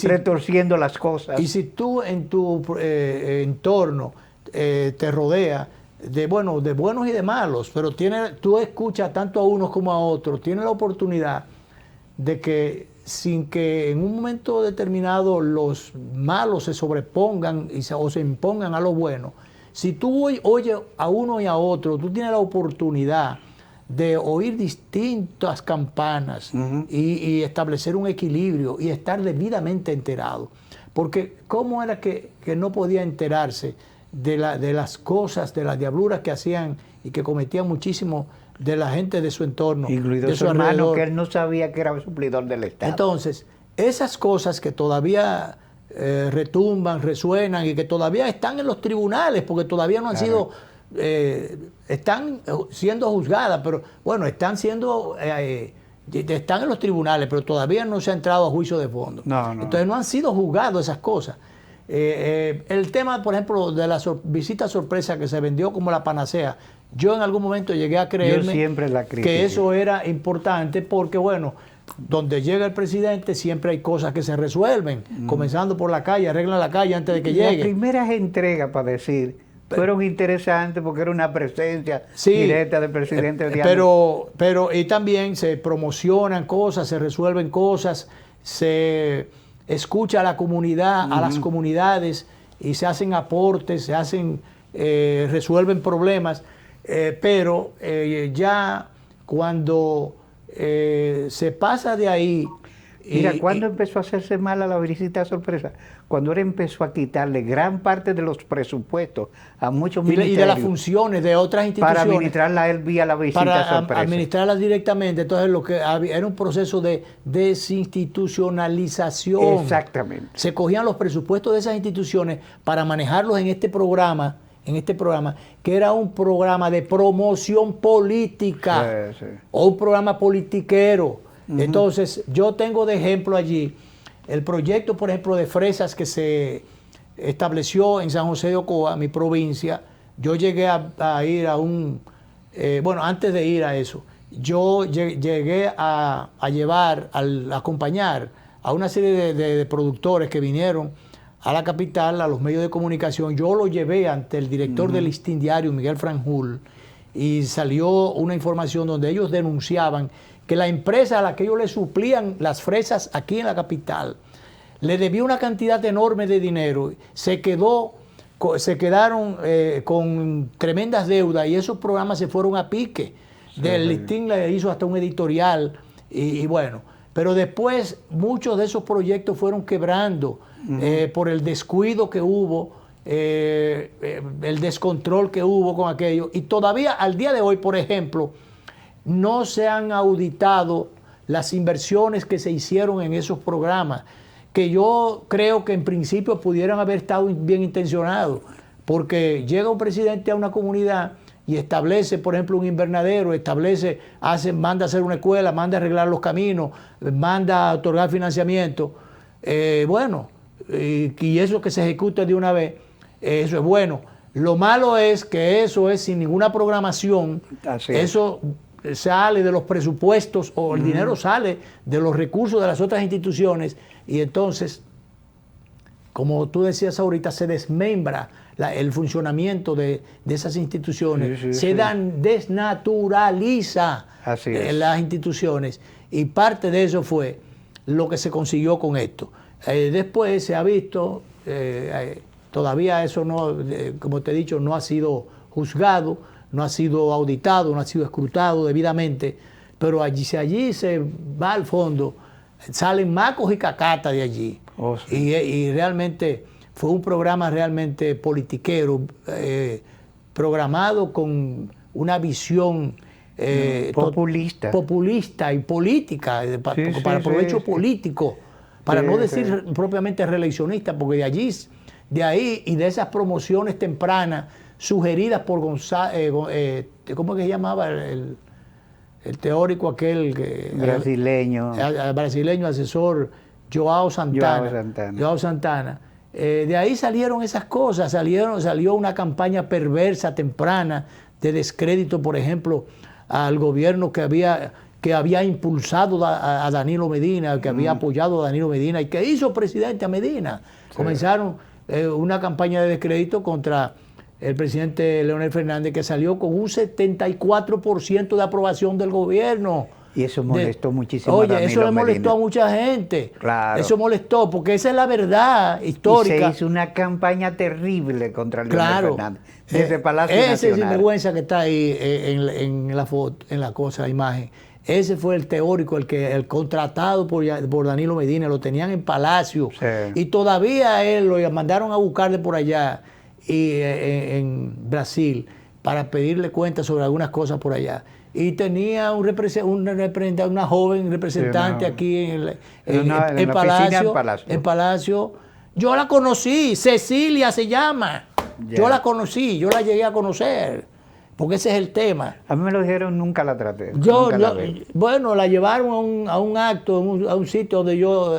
retorciendo las cosas. Y si tú en tu entorno te rodea de buenos y de malos, pero tú escuchas tanto a unos como a otros, tienes la oportunidad de que sin que en un momento determinado los malos se sobrepongan o se impongan a los buenos, si tú oyes a uno y a otro, tú tienes la oportunidad de oír distintas campanas y establecer un equilibrio y estar debidamente enterado. Porque ¿cómo era que no podía enterarse de las cosas, de las diabluras que hacían y que cometían muchísimo de la gente de su entorno? Incluido de su hermano, que él no sabía que era el suplidor del Estado. Entonces, esas cosas que todavía retumban, resuenan y que todavía están en los tribunales, porque todavía no han sido... están siendo juzgadas, pero bueno, están en los tribunales, pero todavía no se ha entrado a juicio de fondo. Entonces no han sido juzgados esas cosas. El tema, por ejemplo, de la visita sorpresa que se vendió como la panacea, yo en algún momento llegué a creerme que eso era importante porque, bueno, donde llega el presidente siempre hay cosas que se resuelven, comenzando por la calle, arreglan la calle antes de que llegue. Las primeras entregas, para decir, fueron interesantes porque era una presencia directa del presidente. Pero y también se promocionan cosas, se resuelven cosas, se escucha a la comunidad, a las comunidades, y se hacen aportes, resuelven problemas, pero ya cuando se pasa de ahí... Mira, ¿cuándo empezó a hacerse mala la visita sorpresa? Cuando él empezó a quitarle gran parte de los presupuestos a muchos ministerios. Y de las funciones de otras instituciones. Para administrarla él vía la visita sorpresa. Para administrarla directamente. Entonces lo que era un proceso de desinstitucionalización. Exactamente. Se cogían los presupuestos de esas instituciones para manejarlos en este programa, que era un programa de promoción política, o un programa politiquero. Entonces, yo tengo de ejemplo allí el proyecto, por ejemplo, de fresas que se estableció en San José de Ocoa, mi provincia. Yo llegué a ir a bueno, antes de ir a eso, yo llegué a llevar, a acompañar a una serie de productores que vinieron a la capital, a los medios de comunicación. Yo lo llevé ante el director del Listín Diario, Miguel Franjul, y salió una información donde ellos denunciaban que la empresa a la que ellos le suplían las fresas aquí en la capital le debía una cantidad enorme de dinero, se quedaron con tremendas deudas y esos programas se fueron a pique. Del Listín le hizo hasta un editorial y bueno, pero después muchos de esos proyectos fueron quebrando por el descuido que hubo, el descontrol que hubo con aquello, y todavía al día de hoy, por ejemplo, no se han auditado las inversiones que se hicieron en esos programas, que yo creo que en principio pudieran haber estado bien intencionados, porque llega un presidente a una comunidad y establece, por ejemplo, un invernadero, manda a hacer una escuela, manda a arreglar los caminos, manda a otorgar financiamiento, y eso que se ejecute de una vez, eso es bueno. Lo malo es que eso es sin ninguna programación, eso sale de los presupuestos o el dinero sale de los recursos de las otras instituciones y entonces, como tú decías ahorita, se desmembra el funcionamiento de esas instituciones, desnaturaliza las instituciones y parte de eso fue lo que se consiguió con esto. Después se ha visto, todavía eso no, como te he dicho, no ha sido juzgado, no ha sido auditado, no ha sido escrutado debidamente, pero allí se va al fondo, salen macos y cacatas de allí. Y realmente fue un programa realmente politiquero, programado con una visión populista y política, para provecho político, para no decir propiamente reeleccionista, porque de ahí y de esas promociones tempranas sugeridas por González, ¿cómo es que se llamaba el teórico aquel? Brasileño. El brasileño asesor Joao Santana. De ahí salieron esas cosas, salió una campaña perversa temprana de descrédito, por ejemplo, al gobierno que había impulsado a Danilo Medina, que había apoyado a Danilo Medina y que hizo presidente a Medina. Comenzaron una campaña de descrédito contra el presidente Leonel Fernández, que salió con un 74% de aprobación del gobierno. Y eso molestó muchísimo a Danilo eso le molestó Medina. A mucha gente. Claro. Eso molestó, porque esa es la verdad histórica. Y se hizo una campaña terrible contra Leonel Fernández. Desde Palacio Nacional. Ese sinvergüenza que está ahí en la foto, en la imagen. Ese fue el teórico, el contratado por Danilo Medina, lo tenían en Palacio. Sí. Y todavía él lo mandaron a buscar de por allá, en Brasil, para pedirle cuentas sobre algunas cosas por allá. Y tenía una joven representante aquí en Palacio. Yo la conocí, Cecilia se llama. Yeah. Yo la conocí, yo la llegué a conocer. Porque ese es el tema. A mí me lo dijeron, nunca la traté. Bueno, la llevaron a un acto, a un sitio donde yo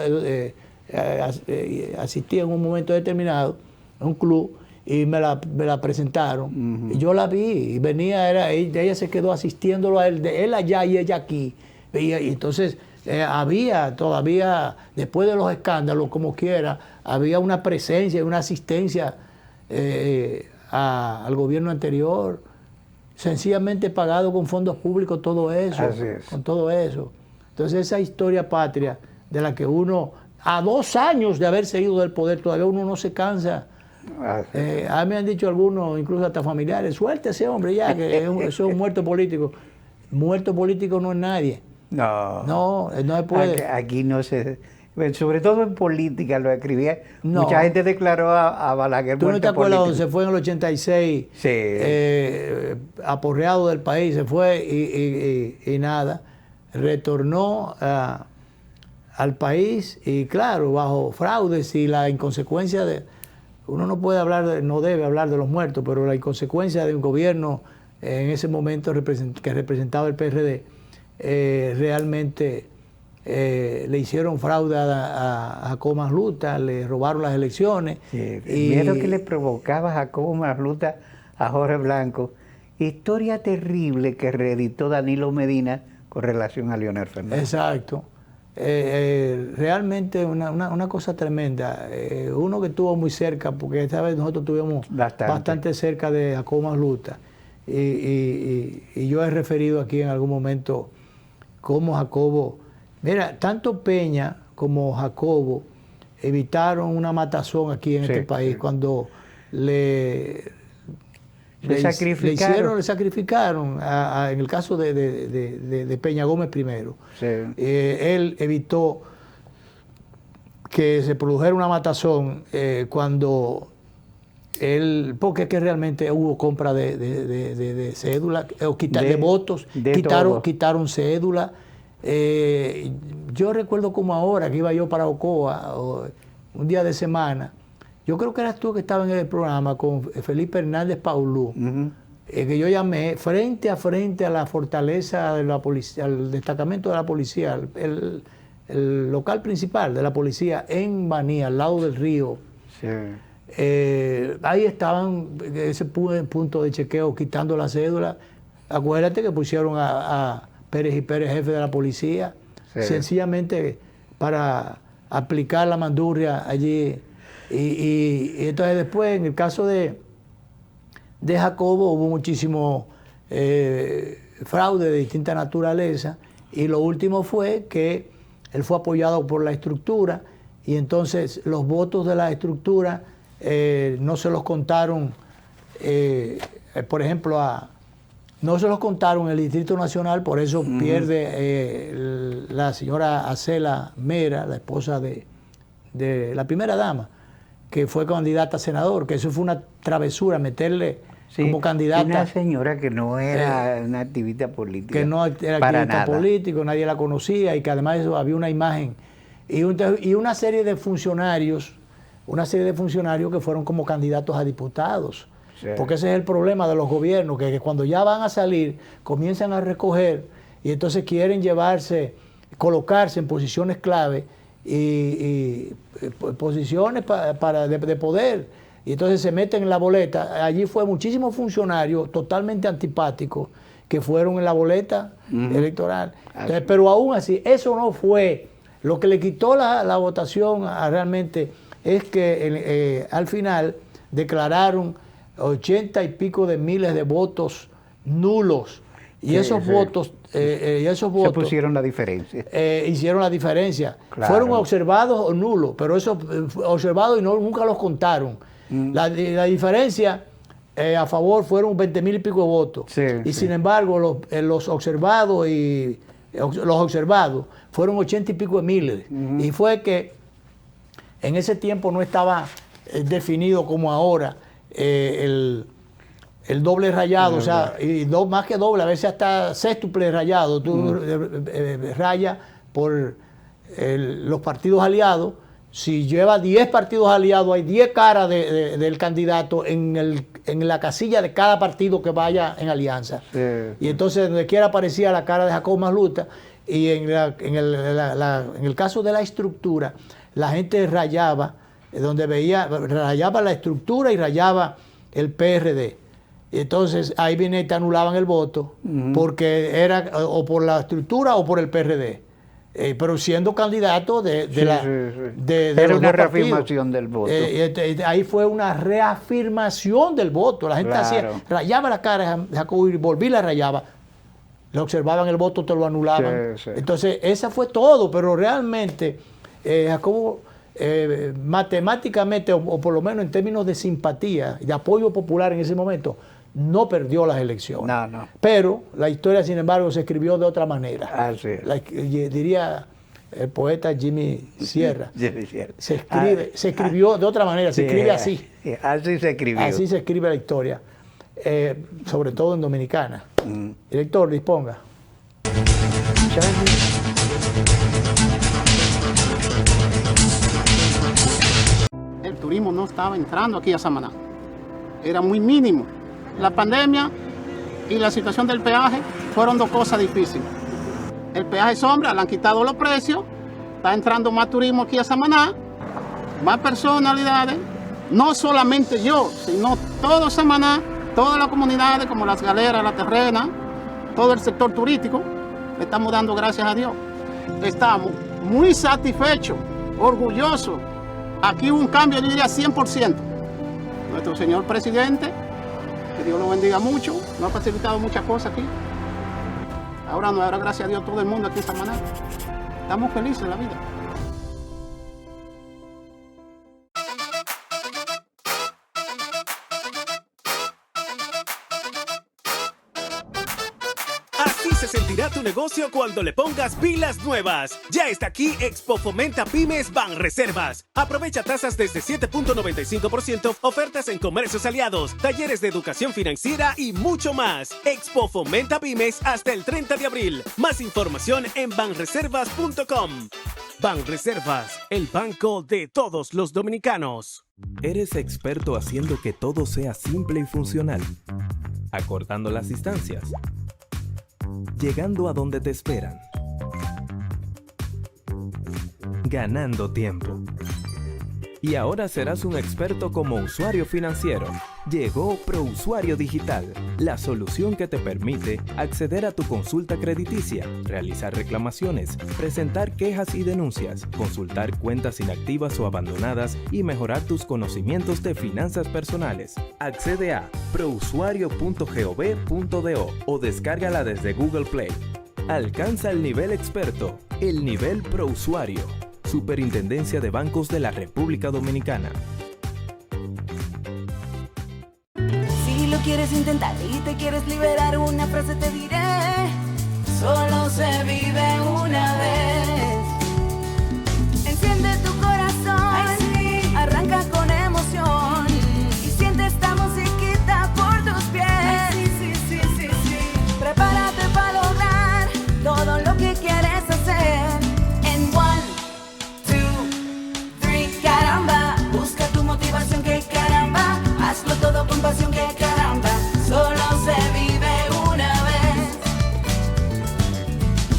asistí en un momento determinado, a un club, y me la presentaron. Y yo la vi, y ella se quedó asistiéndolo a él allá y ella aquí. Y entonces había todavía, después de los escándalos, como quiera, había una presencia y una asistencia al gobierno anterior, sencillamente pagado con fondos públicos, todo eso. Así es. Con todo eso. Entonces esa historia patria de la que uno, a 2 años de haberse ido del poder, todavía uno no se cansa. A mí me han dicho algunos, incluso hasta familiares, suelte ese hombre ya, que eso es un muerto político. Muerto político no es nadie. No se puede. Aquí no se... Sobre todo en política lo escribía. No. Mucha gente declaró a Balaguer muerto político. ¿Tú no te acuerdas donde se fue en el 86? Sí. Aporreado del país, se fue y nada. Retornó al país y claro, bajo fraudes y la inconsecuencia de... Uno no puede no debe hablar de los muertos, pero la inconsecuencia de un gobierno en ese momento que representaba el PRD realmente le hicieron fraude a Jacobo Masluta, le robaron las elecciones. Sí, el miedo que le provocaba Jacobo Masluta a Jorge Blanco. Historia terrible que reeditó Danilo Medina con relación a Leonel Fernández. Exacto. Realmente una cosa tremenda. Uno que estuvo muy cerca, porque esta vez nosotros estuvimos bastante cerca de Jacobo Masluta. Y yo he referido aquí en algún momento cómo Jacobo... Mira, tanto Peña como Jacobo evitaron una matazón aquí en este país cuando le sacrificaron en el caso de Peña Gómez primero. Sí. Él evitó que se produjera una matazón cuando él, porque es que realmente hubo compra de cédula, de votos, quitaron cédula. Yo recuerdo como ahora que iba yo para Ocoa un día de semana. Yo creo que eras tú que estaba en el programa con Felipe Hernández Paulú, que yo llamé frente a frente a la fortaleza de la policía, al destacamento de la policía, el local principal de la policía en Baní, al lado del río. Sí. Ahí estaban, ese punto de chequeo, quitando la cédula. Acuérdate que pusieron a Pérez y Pérez, jefe de la policía, sencillamente para aplicar la mandurria allí. Y entonces después, en el caso de Jacobo, hubo muchísimo fraude de distinta naturaleza, y lo último fue que él fue apoyado por la estructura, y entonces los votos de la estructura no se los contaron, por ejemplo, no se los contaron en el Distrito Nacional, por eso pierde la señora Acela Mera, la esposa de la primera dama, que fue candidata a senador, que eso fue una travesura, meterle como candidata. Una señora que no era una activista política. Que no era activista político, nadie la conocía, y que además eso había una imagen. Y una serie de funcionarios, que fueron como candidatos a diputados. Sí. Porque ese es el problema de los gobiernos, que cuando ya van a salir, comienzan a recoger, y entonces quieren colocarse en posiciones clave, y posiciones de poder, y entonces se meten en la boleta. Allí fue muchísimos funcionarios totalmente antipáticos que fueron en la boleta electoral. Entonces, pero aún así, eso no fue lo que le quitó la votación realmente, es que al final declararon 80 y pico de miles de votos nulos. Y esos votos se pusieron la diferencia. Hicieron la diferencia. Claro. Fueron observados o nulos, pero esos observados y nunca los contaron. La diferencia a favor fueron 20,000 y pico de votos. Sí, y sin embargo, los observados fueron 80 y pico de miles. Y fue que en ese tiempo no estaba definido como ahora el doble rayado, o sea, y más que doble, a veces hasta sextuple rayado. Tú rayas por los partidos aliados. Si lleva 10 partidos aliados, hay 10 caras del candidato en la casilla de cada partido que vaya en alianza. Sí. Y entonces, donde quiera aparecía la cara de Jacobo Masluta. Y en el caso de la estructura, la gente rayaba, rayaba la estructura y rayaba el PRD. Y entonces ahí viene y te anulaban el voto, porque era o por la estructura o por el PRD. Pero siendo candidato era una reafirmación del voto. Ahí fue una reafirmación del voto. La gente rayaba la cara de Jacobo y volví la rayaba. Le observaban el voto, te lo anulaban. Entonces, esa fue todo, pero realmente Jacobo matemáticamente, o por lo menos en términos de simpatía y de apoyo popular en ese momento, no perdió las elecciones. No. Pero la historia, sin embargo, se escribió de otra manera. Diría el poeta Jimmy Sierra. Se escribió de otra manera, se escribe así. Así se escribió. Así se escribe la historia, sobre todo en Dominicana. Director, disponga. El turismo no estaba entrando aquí a Samaná. Era muy mínimo. La pandemia y la situación del peaje fueron dos cosas difíciles. El peaje sombra, le han quitado los precios, está entrando más turismo aquí a Samaná, más personalidades, no solamente yo, sino todo Samaná, todas las comunidades como Las Galeras, La Terrena, todo el sector turístico, le estamos dando gracias a Dios. Estamos muy satisfechos, orgullosos. Aquí hubo un cambio, yo diría 100%. Nuestro señor presidente, que Dios lo bendiga mucho, nos ha facilitado muchas cosas aquí. Ahora nos dará gracias a Dios todo el mundo aquí en Samaná. Estamos felices en la vida. Así se sentirá tu negocio cuando le pongas pilas nuevas. Ya está aquí Expo Fomenta Pymes Banreservas. Aprovecha tasas desde 7.95%, ofertas en comercios aliados, talleres de educación financiera y mucho más. Expo Fomenta Pymes hasta el 30 de abril. Más información en banreservas.com. Banreservas, el banco de todos los dominicanos. ¿Eres experto haciendo que todo sea simple y funcional? Acortando las distancias. Llegando a donde te esperan. Ganando tiempo. Y ahora serás un experto como usuario financiero. Llegó ProUsuario Digital, la solución que te permite acceder a tu consulta crediticia, realizar reclamaciones, presentar quejas y denuncias, consultar cuentas inactivas o abandonadas y mejorar tus conocimientos de finanzas personales. Accede a prousuario.gov.do o descárgala desde Google Play. Alcanza el nivel experto, el nivel ProUsuario. Superintendencia de Bancos de la República Dominicana. Si lo quieres intentar y te quieres liberar, una frase te diré: solo se vive una vez. Enciende tu corazón, sí. Arranca con emoción y siente esta musiquita por tus pies. Sí. Prepárate para lograr todo lo que quieres hacer. En 1, 2, 3, caramba, busca tu motivación, que caramba, hazlo todo con pasión, que caramba, solo se vive una vez.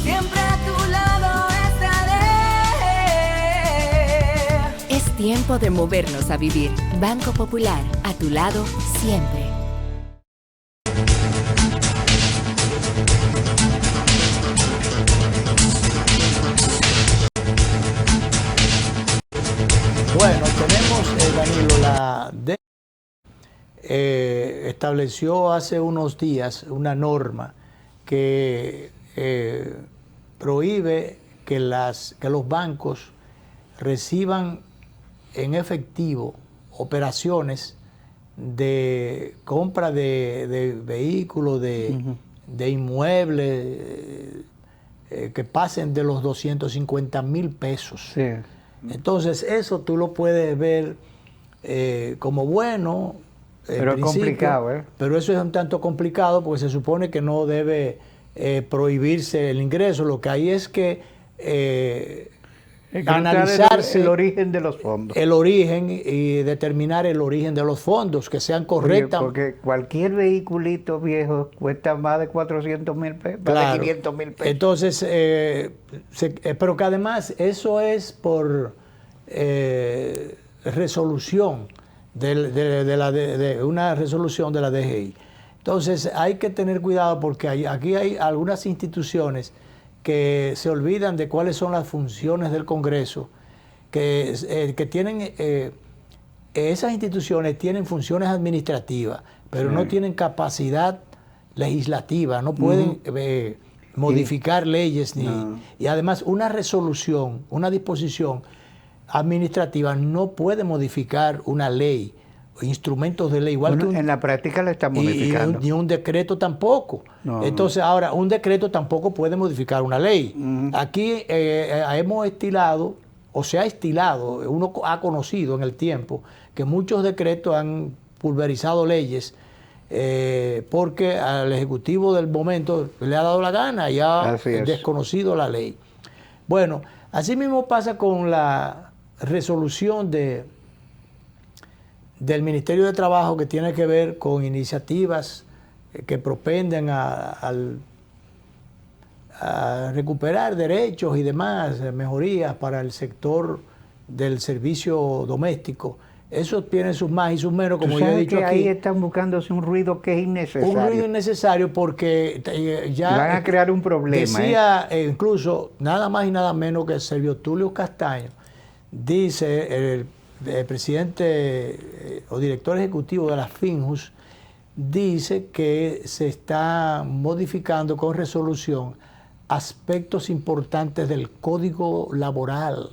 Siempre a tu lado estaré. Es tiempo de movernos a vivir. Banco Popular, a tu lado siempre. Bueno, tenemos, Danilo, la DEA estableció hace unos días una norma que prohíbe que los bancos reciban en efectivo operaciones de compra de vehículos, de inmuebles que pasen de los 250,000 pesos. Sí. Entonces eso tú lo puedes ver como bueno, pero es complicado, ¿eh? Pero eso es un tanto complicado porque se supone que no debe prohibirse el ingreso. Lo que hay es que analizarse el origen de los fondos. El origen y determinar el origen de los fondos, que sean correctas. Porque cualquier vehiculito viejo cuesta más de 400,000 pesos, claro, más de 500,000 pesos. Entonces, pero que además eso es por resolución de una resolución de la DGI. Entonces hay que tener cuidado porque aquí hay algunas instituciones que se olvidan de cuáles son las funciones del Congreso, que tienen, esas instituciones tienen funciones administrativas, pero no tienen capacidad legislativa, no pueden modificar leyes, y además una resolución, una disposición administrativa no puede modificar una ley, instrumentos de ley, igual que en la práctica la está modificando. Ni un decreto tampoco. Entonces, ahora, un decreto tampoco puede modificar una ley. Aquí hemos estilado, o se ha estilado, uno ha conocido en el tiempo, que muchos decretos han pulverizado leyes porque al Ejecutivo del momento le ha dado la gana y ha desconocido la ley. Bueno, así mismo pasa con la resolución del Ministerio de Trabajo, que tiene que ver con iniciativas que propenden a a recuperar derechos y demás, mejorías para el sector del servicio doméstico. Eso tiene sus más y sus menos, como yo he dicho que aquí. Ahí están buscándose un ruido que es innecesario. Un ruido innecesario porque ya van a crear un problema. Decía incluso nada más y nada menos que Servio Tulio Castaño, dice el presidente o director ejecutivo de la FINJUS, dice que se está modificando con resolución aspectos importantes del Código Laboral.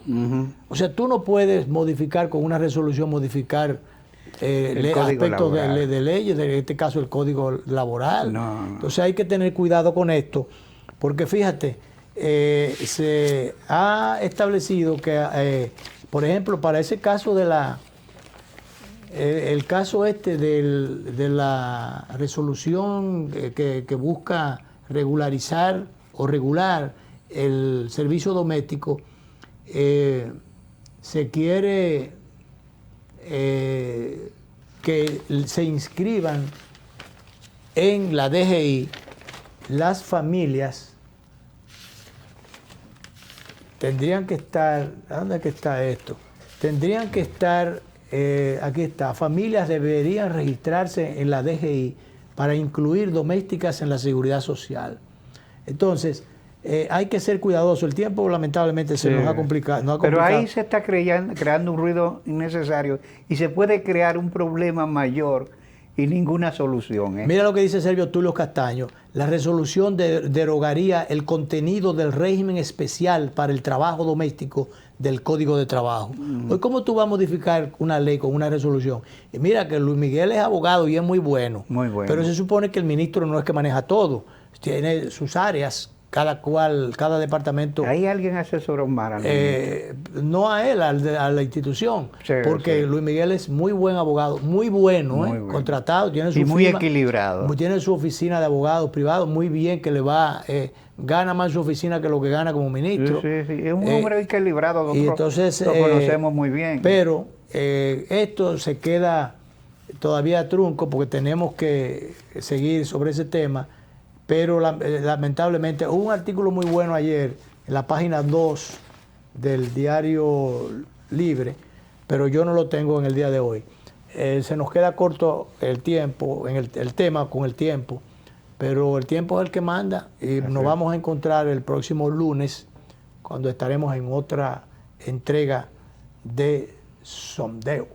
O sea, tú no puedes modificar con una resolución, modificar aspectos de leyes, en este caso el Código Laboral. Entonces hay que tener cuidado con esto, porque fíjate, se ha establecido que, por ejemplo, para ese caso de el caso de la resolución que busca regularizar o regular el servicio doméstico, se quiere que se inscriban en la DGI las familias. Tendrían que estar, ¿dónde es que está esto? Tendrían que estar, aquí está, familias deberían registrarse en la DGI para incluir domésticas en la seguridad social. Entonces, hay que ser cuidadoso. El tiempo lamentablemente se nos ha complicado. Pero ahí se está creando un ruido innecesario y se puede crear un problema mayor y ninguna solución. Mira lo que dice Servio Tulio Castaño. La resolución derogaría el contenido del régimen especial para el trabajo doméstico del Código de Trabajo. Hoy, ¿cómo tú vas a modificar una ley con una resolución? Y mira que Luis Miguel es abogado y es muy bueno. Muy bueno. Pero se supone que el ministro no es que maneja todo. Tiene sus áreas, cada departamento. ¿Hay alguien asesoró más? No a él, a la institución. Sí, porque sí. Luis Miguel es muy buen abogado, muy bueno, contratado. Tiene su muy equilibrado. Tiene su oficina de abogados privados, muy bien, que le va, gana más su oficina que lo que gana como ministro. Sí. Es un hombre equilibrado, y entonces, lo conocemos muy bien. Pero esto se queda todavía trunco porque tenemos que seguir sobre ese tema. Pero lamentablemente hubo un artículo muy bueno ayer en la página 2 del Diario Libre, pero yo no lo tengo en el día de hoy. Se nos queda corto el tiempo, en el tema con el tiempo, pero el tiempo es el que manda y nos vamos a encontrar el próximo lunes cuando estaremos en otra entrega de Sondeo.